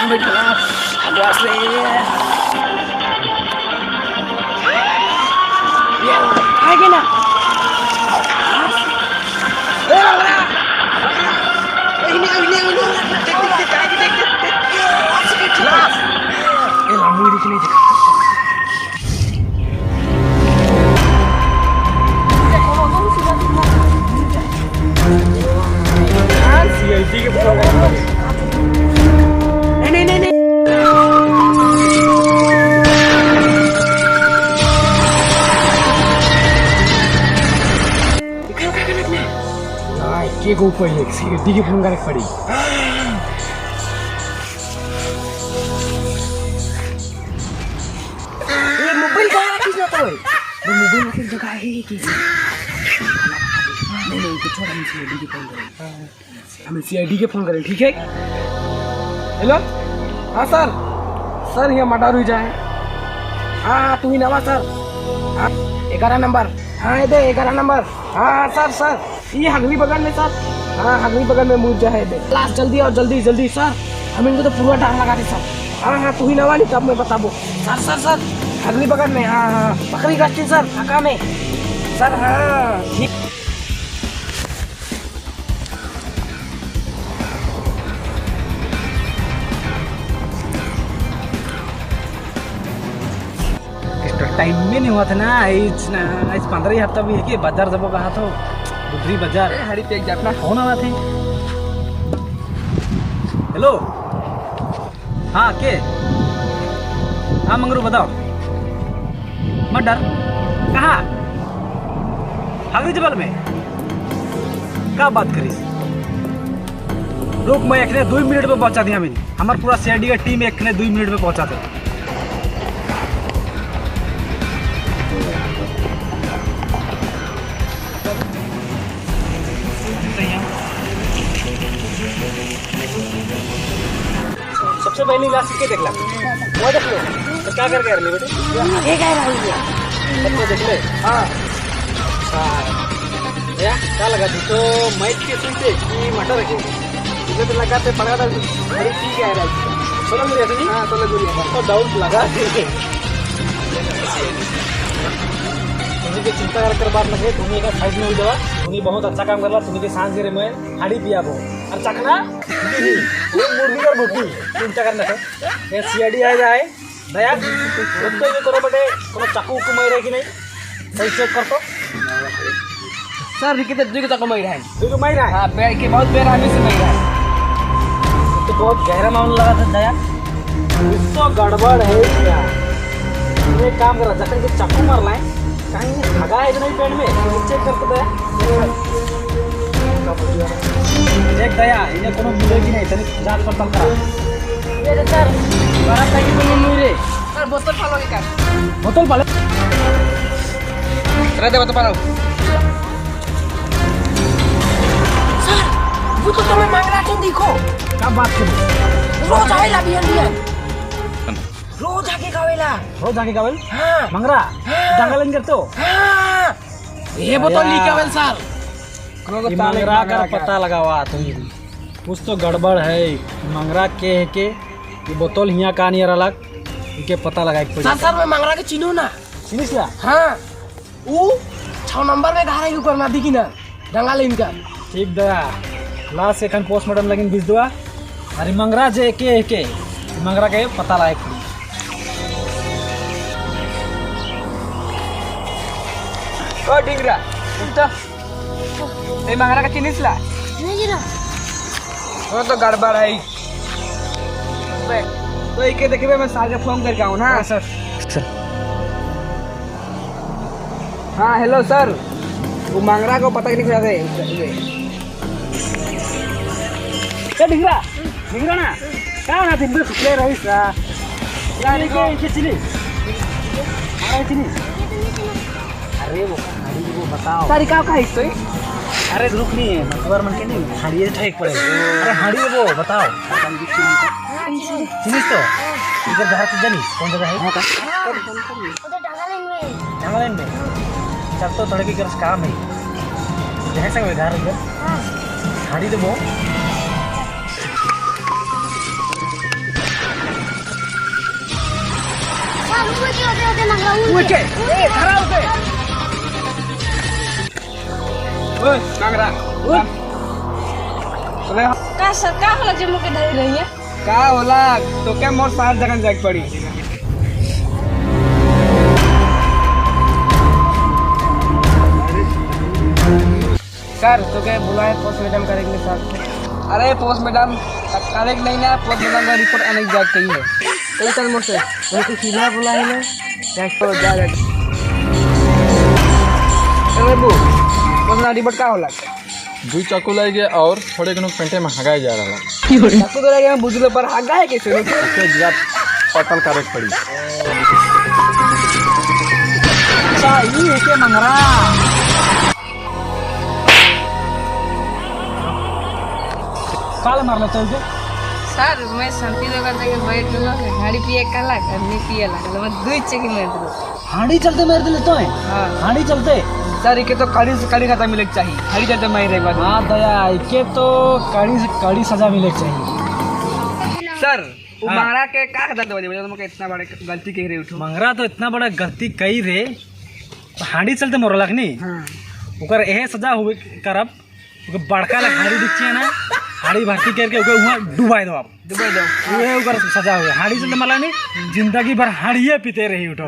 Aku asli. Ya, lagi nak. Ini. Lampu di sini. CID के programme नहीं के को पहिले CID के फोन करे पड़ी ये मोबाइल कहाँ रखी जाता है वो मोबाइल रखी जगह है कि नहीं तो छोड़ हम CID के फोन करें हमें CID के फोन करें ठीक है हेलो हाँ सर यहाँ मर्डर हुई जाए हाँ तू ही नवा सर 11 नंबर हाँ दे 11 नंबर हाँ सर ये हगली बगल में सर हाँ हगली बगल में मुझ जाए दे क्लास जल्दी और जल्दी सर हम इनको तो पूरा टांग लगा दे सर हाँ तू ही नवा नहीं तब मैं बताबो सर हगली बगल में हाँ बकरी गश्ती सर हका में सर हाँ ठीक टाइम में नहीं हुआ था ना इस 15 हफ्ता भी है कि बाजार जब कहा तो दूसरी बाजार हरी पे जाना फोन आना थी हेलो हाँ के हाँ मंगरू बताओ मर्डर कहाँ हागरी जबल में क्या बात करी रुक मैं एक 2 मिनट में पहुंचा दिया मैंने हमारा पूरा CID का टीम एक 2 मिनट में पहुंचा दे सबसे पहली क्लास के देख ला वो देख लो तो क्या कर रही बेटे ये कह रही है सबको देख ले हाँ क्या लगा तू तो मैच के सुनते कि मटर रखे तुझे तो लगाते पड़ा था अरे ठीक है राइट सोलह गुड़िया था हाँ 16 गुड़िया तो डाउट लगा तुम्हें चिंता कर बात लगे तुम्हें एक साइड में हो जावा तुम्हें बहुत अच्छा काम करला तुम्हें के सांस गिरे मैं हाड़ी पिया बो और चखना वो मुर्गी और भूखी चिंता करना है ये CID आ जाए दया तो ये करो बेटे कोनो चाकू को मार रहे कि नहीं सही चेक कर तो सर रिके तो दुई चाकू मार रहा है दुई को मार रहा है हां पैर के बहुत बेरहमी से मार रहा है तो बहुत गहरा मामला लगा था दया तो गड़बड़ है क्या ये काम कर रहा जखन के चाकू मार लाए कहीं धागा है नहीं पेड़ में चेक करते दया देख दया इन्हें कोनो मिलेगी नहीं तनी जांच पड़ताल करा ये सर बड़ा पैकेट में नहीं रे सर बोतल पालोगे क्या बोतल पाले रहते बोतल पालो सर वो तो तुम्हें मांग रहा है देखो क्या बात कर रोज आवेला बियर रोज आके गावेला हां मंगरा जंगलन करते हो हां ये बोतल ली कावेल सर मंगरा का पता लगावा तुम कुछ तो गड़बड़ है मंगरा के है के ये बोतल हिया का नहीं अलग इनके पता लगाए सर मैं मंगरा के चिन्हू ना चिन्हिस ला हाँ वो 6 नंबर में घारे ऊपर ना दिखी ना जंगल इनका ठीक दया लास्ट सेकंड पोस्टमार्टम लगिन बीस दुआ अरे मंगरा जे के मंगरा के पता लगाए ओ डिंगरा उठा ए मंगरा का चिन्हिस ला नहीं गिरा वो तो गड़बड़ है तो एक देखिए मैं सारे फोन करके आऊँ ना सर हाँ हेलो सर वो मंगरा को पता नहीं चला दिखरा ना क्या ना दिन भर सुखले रही सा यार ये चिनी अरे वो बताओ सारी का हिस्सा अरे रुक नहीं है खबर मन के नहीं हाड़ी ठेक पड़े अरे हाड़ी वो बताओ चिनिस तो इधर जहाँ से जानी कौन जगह है जंगलन में चल तो थोड़े की काम है जहाँ से घर इधर हाड़ी तो वो उके ए खड़ा होके ओए मंगरा चले का सर का होला जे मुके धरी रही है का होला तो के मोर साथ जगन जाग पड़ी सर तो क्या बुलाए पोस्टमार्टम करेंगे के साथ अरे पोस्टमार्टम करेक्ट नहीं ना पोस्टमार्टम का रिपोर्ट आने जाग कही है तो चल मुझसे उनको सीधा बुलाए ना नेक्स्ट तो जा रे ए बू पोस्टमार्टम रिपोर्ट का होला दुई चाकू लग गया और थोड़े घणो पेंटे में हगाए जा रहा चाकू तो लगे बुझले पर हगा है कैसे उसके जगह पतल करे पड़ी अच्छा ये है के मंगरा काल मारला तो सर मैं शांति जगह जाके बैठ रहा है गाड़ी पिए काला करनी पिए लागल मैं दुई चेक मार दो हांडी चलते मार दिले तो है हां हांडी चलते सर इके तो कड़ी से कड़ी खाता मिले चाहिए हांडी चलते मार रे बाद हां दया इके तो कड़ी से कड़ी सजा मिले चाहिए सर वो मंगरा के का खाता दे वजह तुमके इतना बड़ा गलती कह रहे उठो मंगरा तो इतना बड़ा गलती कई रे हांडी चलते मोर लगनी हां ओकर एहे सजा हुए करब ओके बड़का ला हांडी दिखछे ना हाड़ी भर्ती करके ओके वहां डुबाई दो आप डुबाई दो ये ओकर सजा हुए हाड़ी चलते मला नहीं जिंदगी भर हाड़िए पीते रही उठो